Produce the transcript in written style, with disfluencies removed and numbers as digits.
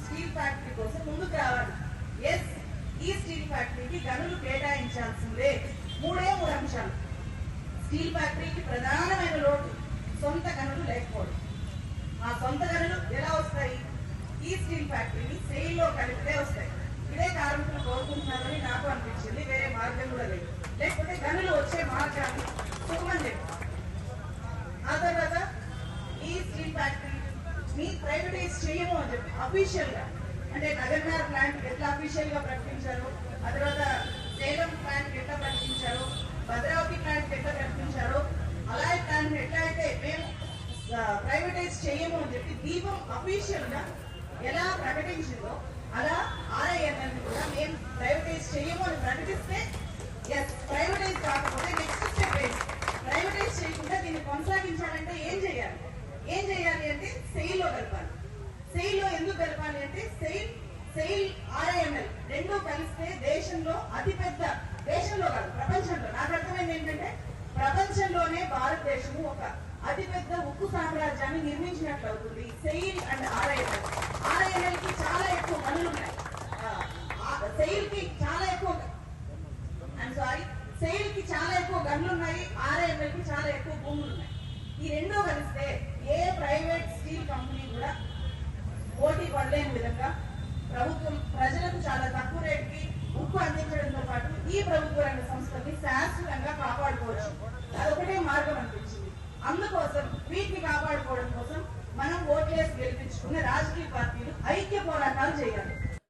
Steel factory కోసం ముందుకు రావాలి. ఎస్, ఈ స్టీల్ ఫ్యాక్టరీకి గనులు కేటాయించాల్సిందే. మూడు అంశాలు. స్టీల్ ఫ్యాక్టరీకి ప్రధానమైన లోటు సొంత గనులు లేకపోవడం. ఆ సొంత గనులు ఎలా వస్తాయి? ఈ స్టీల్ ఫ్యాక్టరీని సెయిల్లో కలిపితే వస్తాయి. ఇదే కార్మికులు కోరుకుంటున్నారని నాకు అనిపించింది. వేరే మార్గం కూడా లేదు. లేకపోతే గనులు వచ్చే మార్గాన్ని సుగమం లేదు. ఆ తర్వాత ఈ స్టీల్ ఫ్యాక్టరీని ప్రైవేటైజ్ చేయము అని చెప్పి అఫీషియల్ గా, అంటే నగర్నార్ ప్లాంట్ ఎట్లా అఫీషియల్ గా ప్రకటించారు, ఆ తర్వాత సేలం ప్లాంట్ ఎట్లా ప్రకటించారు, భద్రావతి ప్లాంట్ ఎట్లా ప్రకటించారు, అలాగే ప్లాంట్ ఎట్లా అయితే మేము ప్రైవేటైజ్ చేయము అని చెప్పి దీపం అఫీషియల్ గా ఎలా ప్రకటించిందో అలా ఆర్ఐఎన్ఎల్ కూడా మేము ప్రైవేటైజ్ చేయము అని ప్రకటిస్తే ఎస్, ప్రైవేటైజ్ కాకపోతే నెక్స్ట్ స్టెప్ ఏంటి? ప్రైవేటైజ్ చేయకుండా దీన్ని కొనసాగించాలంటే ఏం చేయాలి అంటే సెయిల్ లో కలపాలి. సెయిల్ లో ఎందుకు కలపాలి అంటే సెయిల్ ఆర్ఐఎన్ఎల్ రెండు కలిస్తే దేశంలో అతిపెద్ద, దేశంలో కాదు ప్రపంచంలో, నాకు అర్థమైంది ఏంటంటే ప్రపంచంలోనే భారతదేశము ఒక అతిపెద్ద ఉక్కు సామ్రాజ్యాన్ని నిర్మించినట్లు అవుతుంది. సెయిల్ అండ్ ఆర్ఐఎన్ఎల్ కి చాలా ఎక్కువ గనులు ఉన్నాయి. సెయిల్ కి చాలా ఎక్కువ గనులు ఉన్నాయి. ఆర్ఐఎన్ఎల్ కి చాలా ఎక్కువ భూములు ఉన్నాయి. ఈ రెండో కలిస్తే ఏ ప్రైవేట్ స్టీల్ కంపెనీ కూడా పోటీ పడలేని విధంగా ప్రభుత్వం ప్రజలకు చాలా తక్కువ రేటుకి ఉక్కు అందించడంతో పాటు ఈ ప్రభుత్వ రంగ సంస్థల్ని శాశ్వతంగా కాపాడుకోవచ్చు. అదొకటే మార్గం అనిపించింది. అందుకోసం వీటిని కాపాడుకోవడం కోసం మనం ఓట్లేసి గెలిపించుకున్న రాజకీయ పార్టీలు ఐక్య పోరాటాలు చేయాలి.